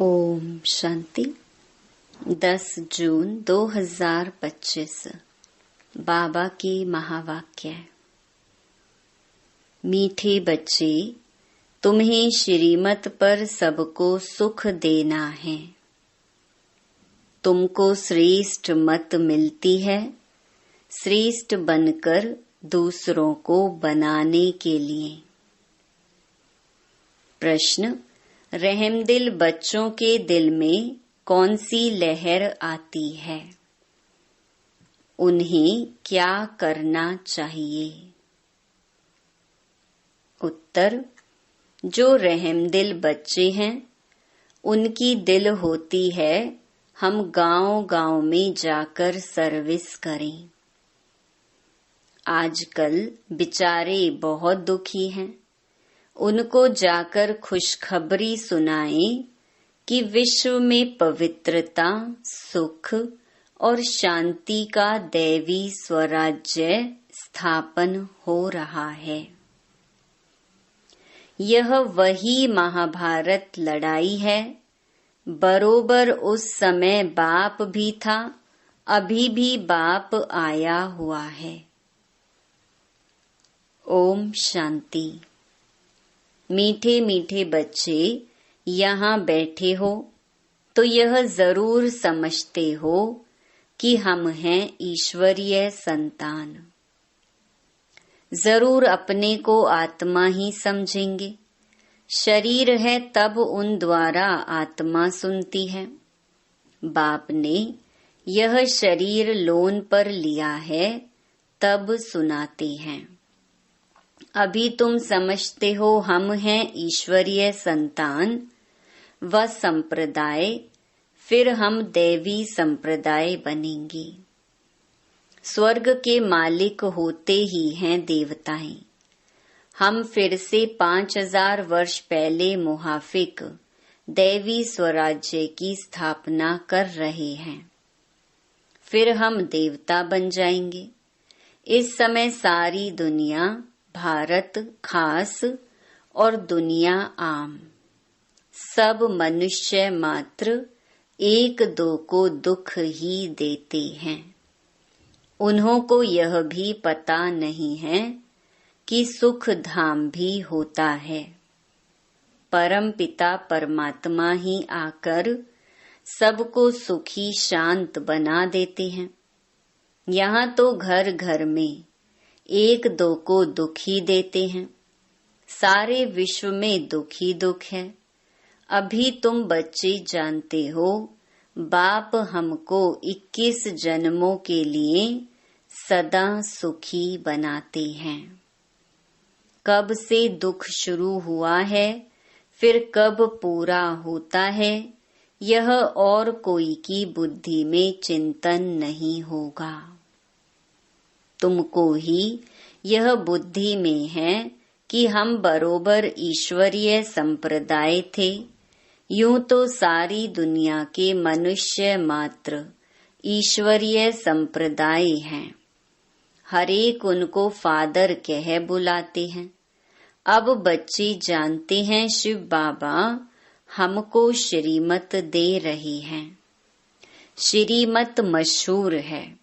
ओम शांति। 10 जून 2025 बाबा की महावाक्य। मीठे बच्चे, तुम्हें श्रीमत पर सबको सुख देना है। तुमको श्रेष्ठ मत मिलती है, श्रेष्ठ बनकर दूसरों को बनाने के लिए। प्रश्न: रहमदिल बच्चों के दिल में कौन सी लहर आती है? उन्हें क्या करना चाहिए? उत्तर: जो रहमदिल बच्चे हैं, उनकी दिल होती है हम गांव-गांव में जाकर सर्विस करें। आजकल बेचारे बहुत दुखी हैं। उनको जाकर खुशखबरी सुनाएं कि विश्व में पवित्रता, सुख और शांति का दैवी स्वराज्य स्थापन हो रहा है। यह वही महाभारत लड़ाई है। बरोबर उस समय बाप भी था, अभी भी बाप आया हुआ है। ओम शांति। मीठे मीठे बच्चे यहाँ बैठे हो तो यह जरूर समझते हो कि हम हैं ईश्वरीय संतान। जरूर अपने को आत्मा ही समझेंगे। शरीर है तब उन द्वारा आत्मा सुनती है। बाप ने यह शरीर लोन पर लिया है तब सुनाते हैं। अभी तुम समझते हो हम हैं ईश्वरीय संतान व संप्रदाय, फिर हम दैवी संप्रदाय बनेंगे। स्वर्ग के मालिक होते ही हैं देवताएं। हम फिर से 5000 वर्ष पहले मुहाफिक दैवी स्वराज्य की स्थापना कर रहे हैं। फिर हम देवता बन जाएंगे। इस समय सारी दुनिया, भारत खास और दुनिया आम, सब मनुष्य मात्र एक दो को दुख ही देते हैं। उन्हों को यह भी पता नहीं है कि सुख धाम भी होता है। परम पिता परमात्मा ही आकर सबको सुखी शांत बना देते हैं। यहाँ तो घर घर में एक दो को दुखी देते हैं। सारे विश्व में दुख ही दुख है। अभी तुम बच्चे जानते हो, बाप हमको 21 जन्मों के लिए सदा सुखी बनाते हैं। कब से दुख शुरू हुआ है, फिर कब पूरा होता है, यह और कोई की बुद्धि में चिंतन नहीं होगा। तुमको ही यह बुद्धि में है कि हम बरोबर ईश्वरीय संप्रदाय थे। यूं तो सारी दुनिया के मनुष्य मात्र ईश्वरीय संप्रदाय हैं। हरेक उनको फादर कह बुलाते हैं। अब बच्चे जानते हैं शिव बाबा हमको श्रीमत दे रहे हैं। श्रीमत मशहूर है।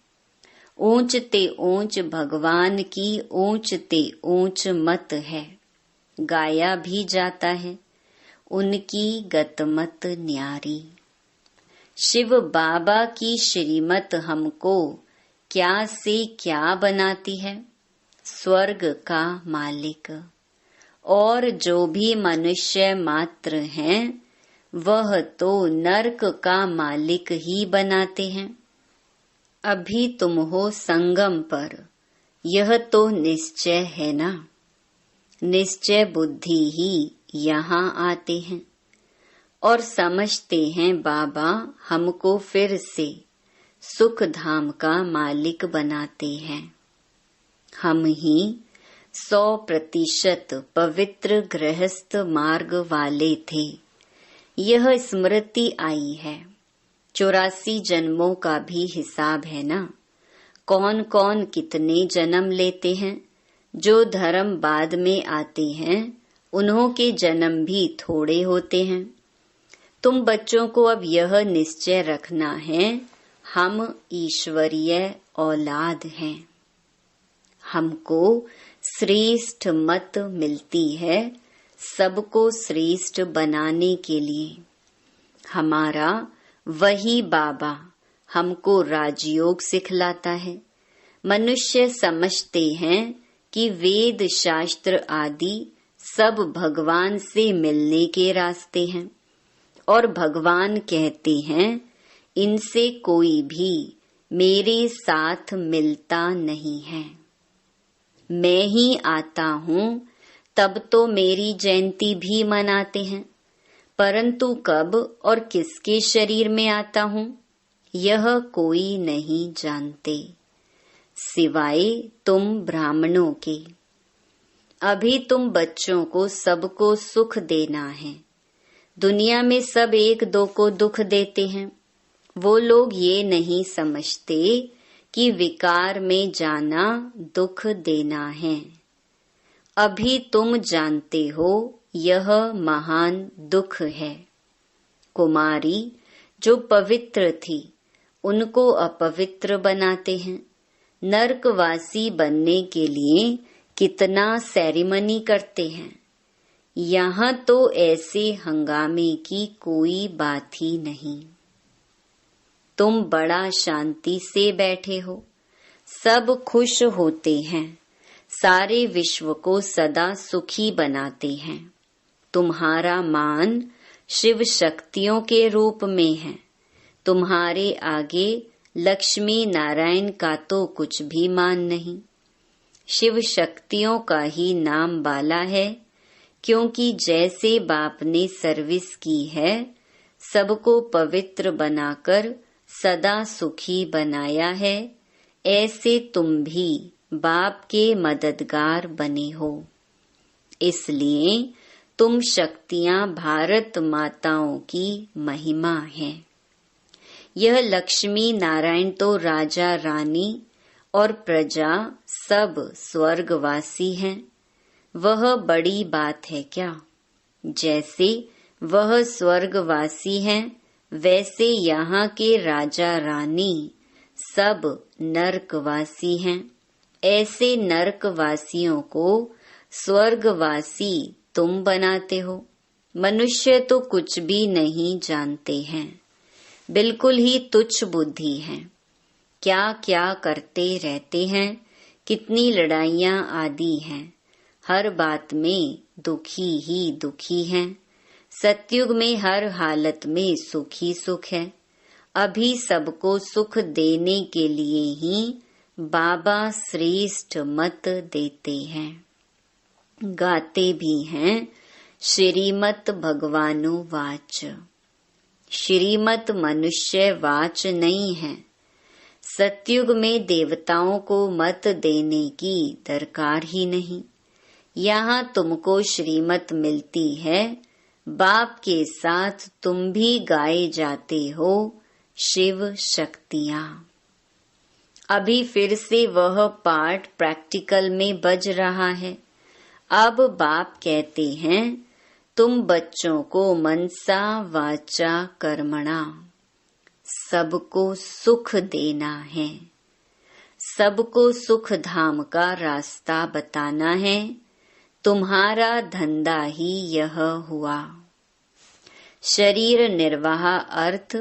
ऊंच ते ऊंच भगवान की ऊंच ते ऊंच मत है। गाया भी जाता है उनकी गतमत न्यारी। शिव बाबा की श्रीमत हमको क्या से क्या बनाती है? स्वर्ग का मालिक। और जो भी मनुष्य मात्र हैं, वह तो नरक का मालिक ही बनाते हैं। अभी तुम हो संगम पर, यह तो निश्चय है ना। निश्चय बुद्धि ही यहाँ आते हैं और समझते हैं बाबा हमको फिर से सुख धाम का मालिक बनाते हैं। हम ही 100% पवित्र गृहस्थ मार्ग वाले थे। यह स्मृति आई है। 84 जन्मों का भी हिसाब है ना। कौन कौन कितने जन्म लेते हैं। जो धर्म बाद में आते हैं, उन्हों के जन्म भी थोड़े होते हैं। तुम बच्चों को अब यह निश्चय रखना है, हम ईश्वरीय औलाद हैं। हमको श्रेष्ठ मत मिलती है सबको श्रेष्ठ बनाने के लिए। हमारा वही बाबा हमको राजयोग सिखलाता है। मनुष्य समझते हैं कि वेद शास्त्र आदि सब भगवान से मिलने के रास्ते हैं, और भगवान कहते हैं इनसे कोई भी मेरे साथ मिलता नहीं है। मैं ही आता हूँ तब तो मेरी जयंती भी मनाते हैं, परंतु कब और किसके शरीर में आता हूँ यह कोई नहीं जानते, सिवाय तुम ब्राह्मणों के। अभी तुम बच्चों को सबको सुख देना है। दुनिया में सब एक दो को दुख देते हैं। वो लोग ये नहीं समझते कि विकार में जाना दुख देना है। अभी तुम जानते हो यह महान दुख है। कुमारी जो पवित्र थी उनको अपवित्र बनाते हैं। नरकवासी बनने के लिए कितना सेरेमनी करते हैं। यहाँ तो ऐसे हंगामे की कोई बात ही नहीं। तुम बड़ा शांति से बैठे हो, सब खुश होते हैं, सारे विश्व को सदा सुखी बनाते हैं। तुम्हारा मान शिव शक्तियों के रूप में है। तुम्हारे आगे लक्ष्मी नारायण का तो कुछ भी मान नहीं। शिव शक्तियों का ही नाम बाला है, क्योंकि जैसे बाप ने सर्विस की है, सबको पवित्र बनाकर सदा सुखी बनाया है, ऐसे तुम भी बाप के मददगार बने हो। इसलिए तुम शक्तियां भारत माताओं की महिमा है। यह लक्ष्मी नारायण तो राजा रानी और प्रजा सब स्वर्गवासी हैं। वह बड़ी बात है क्या? जैसे वह स्वर्गवासी हैं, वैसे यहाँ के राजा रानी सब नरकवासी हैं। ऐसे नरकवासियों को स्वर्गवासी तुम बनाते हो। मनुष्य तो कुछ भी नहीं जानते हैं, बिल्कुल ही तुच्छ बुद्धि है। क्या क्या करते रहते हैं, कितनी लड़ाइयाँ आदि हैं। हर बात में दुखी ही दुखी हैं। सतयुग में हर हालत में सुख ही सुख है। अभी सबको सुख देने के लिए ही बाबा श्रेष्ठ मत देते हैं। गाते भी हैं श्रीमत भगवानो वाच। श्रीमत मनुष्य वाच नहीं है। सतयुग में देवताओं को मत देने की दरकार ही नहीं। यहाँ तुमको श्रीमत मिलती है। बाप के साथ तुम भी गाए जाते हो शिव शक्तियाँ। अभी फिर से वह पाठ प्रैक्टिकल में बज रहा है। अब बाप कहते हैं तुम बच्चों को मनसा वाचा कर्मणा सबको सुख देना है। सबको सुख धाम का रास्ता बताना है। तुम्हारा धंधा ही यह हुआ। शरीर निर्वाह अर्थ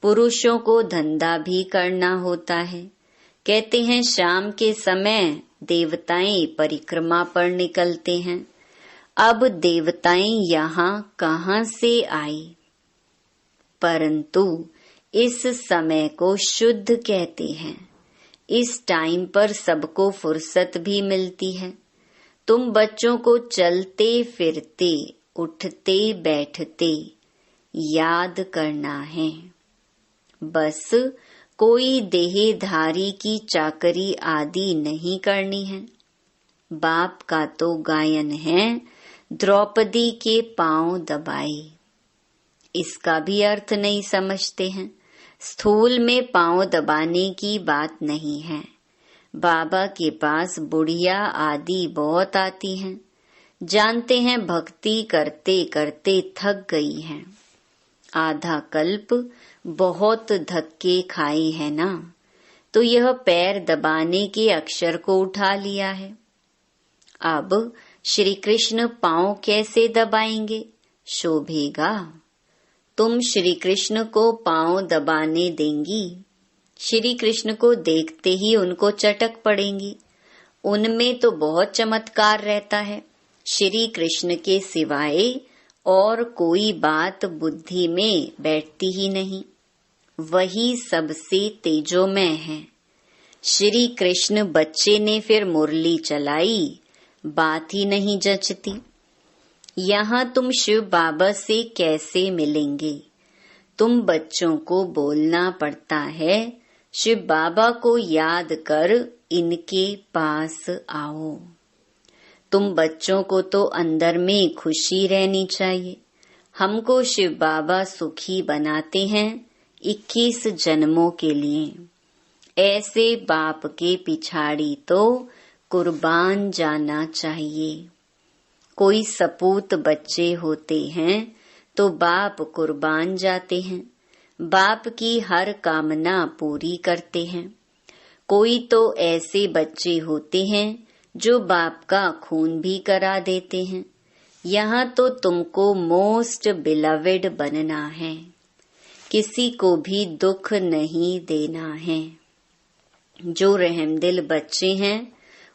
पुरुषों को धंधा भी करना होता है। कहते हैं शाम के समय देवताएं परिक्रमा पर निकलते हैं। अब देवताएं यहाँ कहाँ से आई? परंतु इस समय को शुद्ध कहते हैं। इस टाइम पर सबको फुर्सत भी मिलती है। तुम बच्चों को चलते फिरते उठते बैठते याद करना है। बस कोई देहधारी की चाकरी आदि नहीं करनी है। बाप का तो गायन है द्रौपदी के पांव दबाए। इसका भी अर्थ नहीं समझते हैं। स्थूल में पांव दबाने की बात नहीं है। बाबा के पास बुढ़िया आदि बहुत आती हैं। जानते हैं भक्ति करते करते थक गई हैं। आधा कल्प बहुत धक्के खाए है ना, तो यह पैर दबाने के अक्षर को उठा लिया है। अब श्री कृष्ण पांव कैसे दबाएंगे, शोभेगा? तुम श्री कृष्ण को पांव दबाने देंगी? श्री कृष्ण को देखते ही उनको चटक पड़ेंगी। उनमें तो बहुत चमत्कार रहता है। श्री कृष्ण के सिवाय और कोई बात बुद्धि में बैठती ही नहीं। वही सबसे तेजोमय है। श्री कृष्ण बच्चे ने फिर मुरली चलाई, बात ही नहीं जचती। यहाँ तुम शिव बाबा से कैसे मिलेंगे? तुम बच्चों को बोलना पड़ता है, शिव बाबा को याद कर इनके पास आओ। तुम बच्चों को तो अंदर में खुशी रहनी चाहिए। हमको शिव बाबा सुखी बनाते हैं 21 जन्मों के लिए। ऐसे बाप के पिछाड़ी तो कुर्बान जाना चाहिए। कोई सपूत बच्चे होते हैं तो बाप कुर्बान जाते हैं, बाप की हर कामना पूरी करते हैं। कोई तो ऐसे बच्चे होते हैं जो बाप का खून भी करा देते हैं। यहाँ तो तुमको मोस्ट बिलवेड बनना है, किसी को भी दुख नहीं देना है। जो रहमदिल बच्चे हैं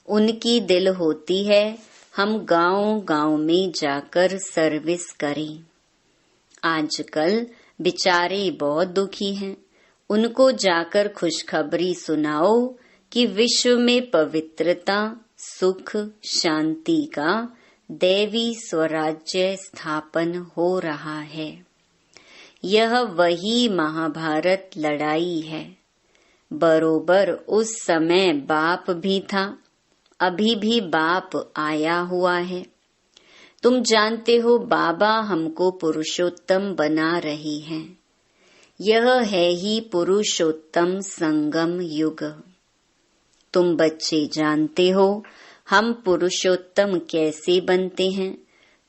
उनकी दिल होती है हम गांव-गांव में जाकर सर्विस करें। आजकल बेचारे बहुत दुखी हैं, उनको जाकर खुशखबरी सुनाओ कि विश्व में पवित्रता, सुख, शांति का दैवी स्वराज्य स्थापन हो रहा है। यह वही महाभारत लड़ाई है। बरोबर उस समय बाप भी था, अभी भी बाप आया हुआ है। तुम जानते हो बाबा हमको पुरुषोत्तम बना रही हैं। यह है ही पुरुषोत्तम संगम युग। तुम बच्चे जानते हो हम पुरुषोत्तम कैसे बनते हैं।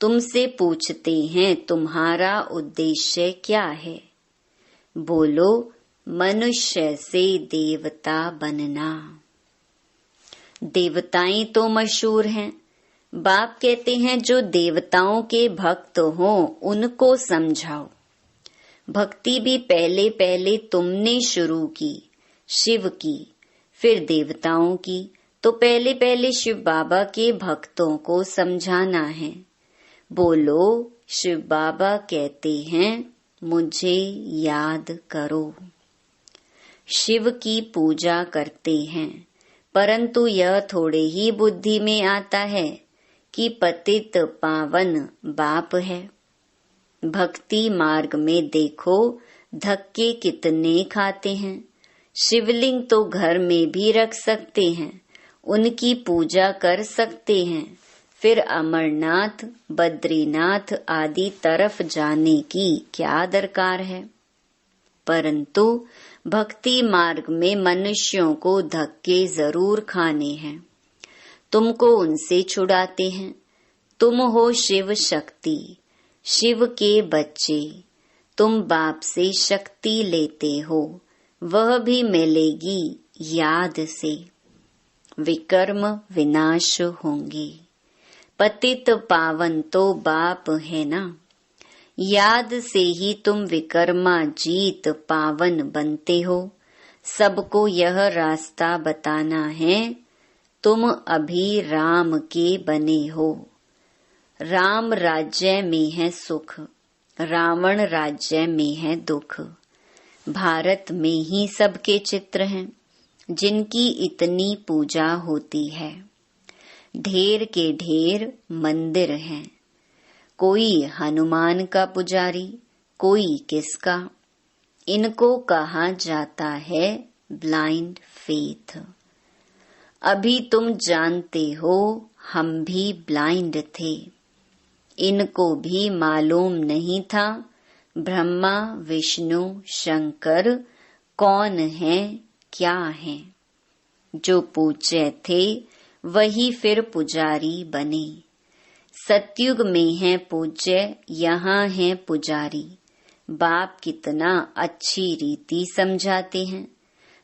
तुमसे पूछते हैं तुम्हारा उद्देश्य क्या है? बोलो मनुष्य से देवता बनना। देवताएं तो मशहूर हैं। बाप कहते हैं जो देवताओं के भक्त हों उनको समझाओ। भक्ति भी पहले पहले तुमने शुरू की, शिव की, फिर देवताओं की, तो पहले पहले शिव बाबा के भक्तों को समझाना है। बोलो शिव बाबा कहते हैं मुझे याद करो। शिव की पूजा करते हैं, परंतु यह थोड़े ही बुद्धि में आता है कि पतित पावन बाप है। भक्ति मार्ग में देखो धक्के कितने खाते हैं। शिवलिंग तो घर में भी रख सकते हैं, उनकी पूजा कर सकते हैं, फिर अमरनाथ, बद्रीनाथ आदि तरफ जाने की क्या दरकार है। परंतु भक्ति मार्ग में मनुष्यों को धक्के जरूर खाने हैं। तुमको उनसे छुड़ाते हैं। तुम हो शिव शक्ति, शिव के बच्चे। तुम बाप से शक्ति लेते हो, वह भी मिलेगी याद से। विकर्म विनाश होंगे। पतित पावन तो बाप है ना। याद से ही तुम विकर्मा जीत पावन बनते हो। सबको यह रास्ता बताना है। तुम अभी राम के बने हो। राम राज्य में है सुख, रावण राज्य में है दुख। भारत में ही सबके चित्र हैं जिनकी इतनी पूजा होती है। ढेर के ढेर मंदिर हैं। कोई हनुमान का पुजारी, कोई किसका। इनको कहा जाता है ब्लाइंड फेथ। अभी तुम जानते हो हम भी ब्लाइंड थे। इनको भी मालूम नहीं था ब्रह्मा विष्णु शंकर कौन है क्या है। जो पूज्य थे वही फिर पुजारी बने। सतयुग में है पूज्य, यहाँ है पुजारी। बाप कितना अच्छी रीति समझाते हैं।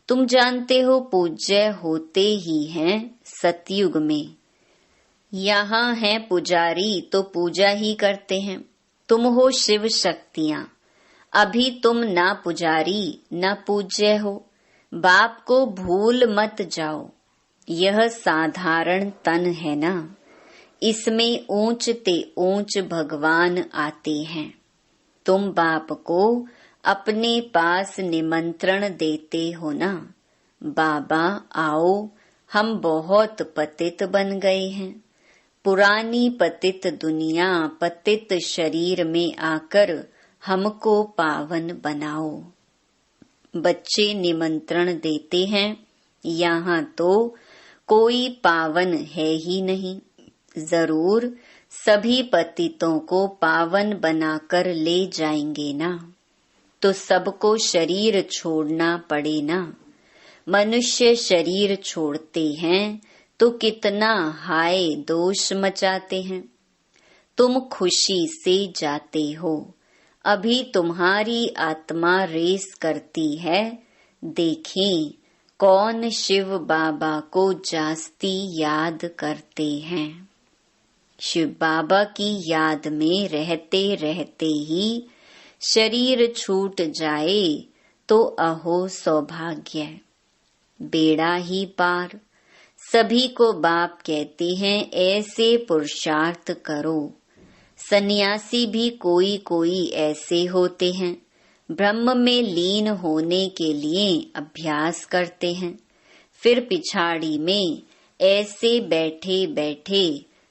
तुम जानते हो पूज्य होते ही हैं सतयुग में। यहाँ है पुजारी तो पूजा ही करते हैं। तुम हो शिव शक्तियाँ। अभी तुम ना पुजारी न पूज्य हो। बाप को भूल मत जाओ। यह साधारण तन है ना, इसमें ऊंच ते ऊंच भगवान आते हैं। तुम बाप को अपने पास निमंत्रण देते हो ना, बाबा आओ, हम बहुत पतित बन गए हैं। पुरानी पतित दुनिया पतित शरीर में आकर हमको पावन बनाओ। बच्चे निमंत्रण देते हैं। यहाँ तो कोई पावन है ही नहीं। जरूर सभी पतितों को पावन बनाकर ले जाएंगे ना, तो सबको शरीर छोड़ना पड़े ना। मनुष्य शरीर छोड़ते हैं तो कितना हाय दोष मचाते हैं। तुम खुशी से जाते हो। अभी तुम्हारी आत्मा रेस करती है। देखें कौन शिव बाबा को जास्ती याद करते हैं। शिव बाबा की याद में रहते रहते ही शरीर छूट जाए तो अहो सौभाग्य, बेड़ा ही पार। सभी को बाप कहते हैं ऐसे पुरुषार्थ करो। सन्यासी भी कोई कोई ऐसे होते हैं, ब्रह्म में लीन होने के लिए अभ्यास करते हैं, फिर पिछाड़ी में ऐसे बैठे बैठे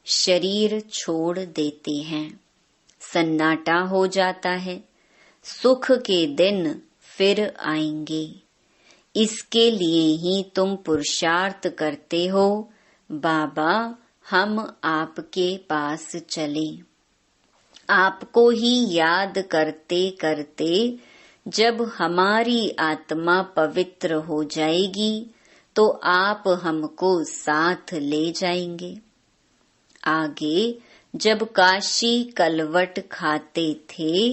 शरीर छोड़ देते हैं। सन्नाटा हो जाता है। सुख के दिन फिर आएंगे। इसके लिए ही तुम पुरुषार्थ करते हो। बाबा हम आपके पास चले। आपको ही याद करते करते जब हमारी आत्मा पवित्र हो जाएगी तो आप हमको साथ ले जाएंगे। आगे जब काशी कलवट खाते थे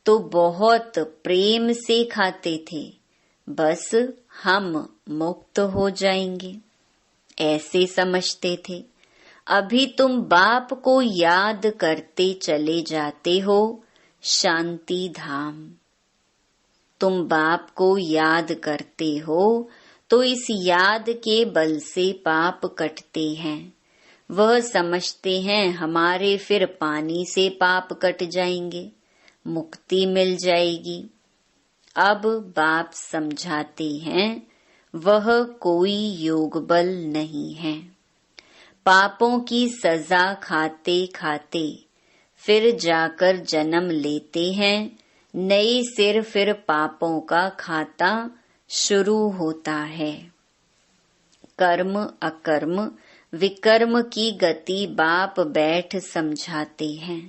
तो बहुत प्रेम से खाते थे। बस हम मुक्त हो जाएंगे ऐसे समझते थे। अभी तुम बाप को याद करते चले जाते हो शांति धाम। तुम बाप को याद करते हो तो इस याद के बल से पाप कटते हैं। वह समझते हैं हमारे फिर पानी से पाप कट जाएंगे, मुक्ति मिल जाएगी। अब बाप समझाते हैं वह कोई योग बल नहीं है। पापों की सजा खाते खाते फिर जाकर जन्म लेते हैं। नए सिर फिर पापों का खाता शुरू होता है। कर्म अकर्म विकर्म की गति बाप बैठ समझाते हैं।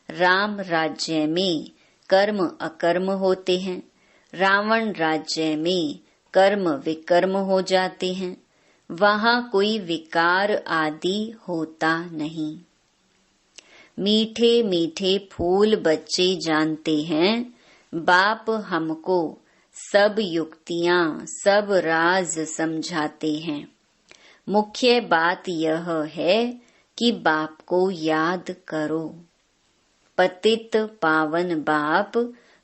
राम राज्य में कर्म अकर्म होते हैं, रावण राज्य में कर्म विकर्म हो जाते हैं। वहाँ कोई विकार आदि होता नहीं। मीठे मीठे फूल बच्चे जानते हैं बाप हमको सब युक्तियाँ सब राज समझाते हैं। मुख्य बात यह है कि बाप को याद करो। पतित पावन बाप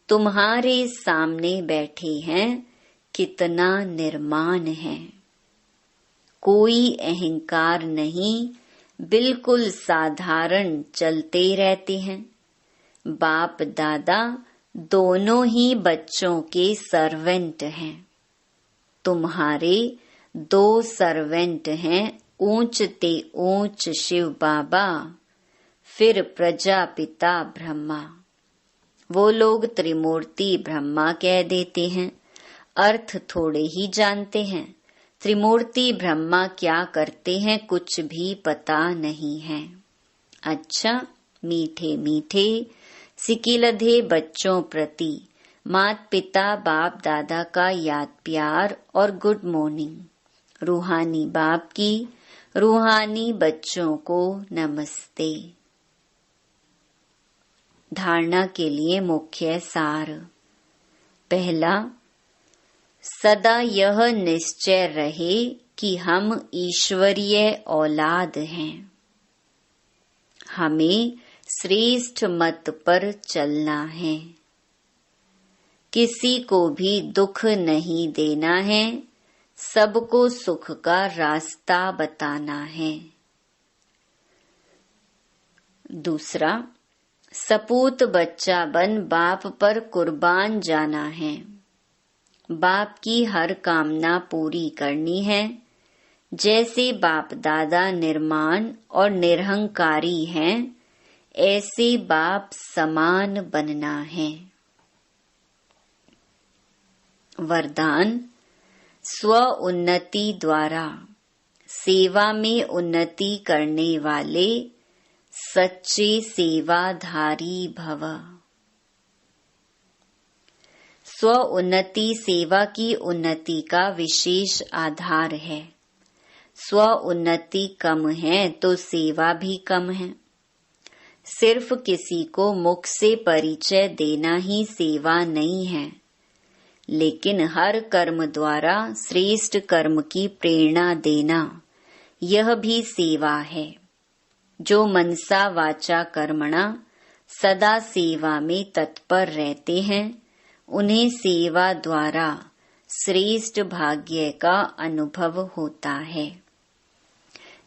तुम्हारे सामने बैठे हैं, कितना निर्माण है। कोई अहंकार नहीं, बिल्कुल साधारण चलते रहते हैं। बाप दादा दोनों ही बच्चों के सर्वेंट हैं। तुम्हारे 2 सर्वेंट हैं, ऊंच ते ऊंच शिव बाबा, फिर प्रजापिता ब्रह्मा। वो लोग त्रिमूर्ति ब्रह्मा कह देते हैं, अर्थ थोड़े ही जानते हैं। त्रिमूर्ति ब्रह्मा क्या करते हैं कुछ भी पता नहीं है। अच्छा, मीठे मीठे सिकिलधे बच्चों प्रति मात पिता बाप दादा का याद प्यार और गुड मॉर्निंग। रूहानी बाप की रूहानी बच्चों को नमस्ते। धारणा के लिए मुख्य सार। पहला, सदा यह निश्चय रहे कि हम ईश्वरीय औलाद हैं। हमें श्रेष्ठ मत पर चलना है। किसी को भी दुख नहीं देना है, सबको सुख का रास्ता बताना है। दूसरा, सपूत बच्चा बन बाप पर कुर्बान जाना है। बाप की हर कामना पूरी करनी है। जैसे बाप दादा निर्माण और निरहंकारी हैं, ऐसे बाप समान बनना है। वरदान, स्व उन्नति द्वारा सेवा में उन्नति करने वाले सच्चे सेवाधारी भव। स्व उन्नति सेवा की उन्नति का विशेष आधार है। स्व उन्नति कम है तो सेवा भी कम है। सिर्फ किसी को मुख से परिचय देना ही सेवा नहीं है, लेकिन हर कर्म द्वारा श्रेष्ठ कर्म की प्रेरणा देना, यह भी सेवा है। जो मनसा वाचा कर्मणा सदा सेवा में तत्पर रहते हैं, उन्हें सेवा द्वारा श्रेष्ठ भाग्य का अनुभव होता है।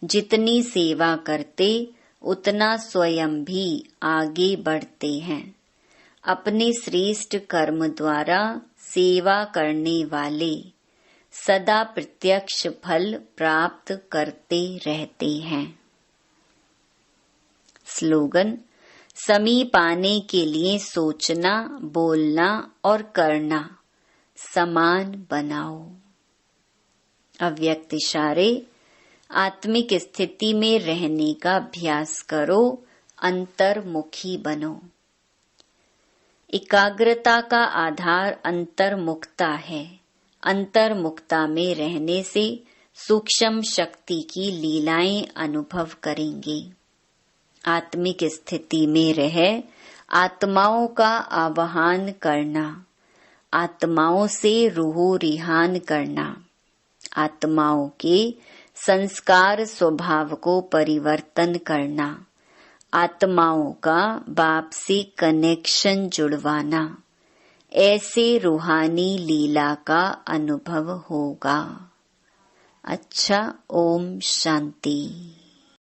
जितनी सेवा करते उतना स्वयं भी आगे बढ़ते हैं। अपने श्रेष्ठ कर्म द्वारा सेवा करने वाले सदा प्रत्यक्ष फल प्राप्त करते रहते हैं। स्लोगन, समीप आने के लिए सोचना, बोलना और करना समान बनाओ। अव्यक्त इशारे, आत्मिक स्थिति में रहने का अभ्यास करो, अंतर्मुखी बनो। एकाग्रता का आधार अंतर्मुखता है। अंतर्मुखता में रहने से सूक्ष्म शक्ति की लीलाएं अनुभव करेंगे। आत्मिक स्थिति में रह आत्माओं का आवाहन करना, आत्माओं से रूह रिहान करना, आत्माओं के संस्कार स्वभाव को परिवर्तन करना, आत्माओं का बाप से कनेक्शन जुड़वाना, ऐसे रूहानी लीला का अनुभव होगा। अच्छा, ओम शांति।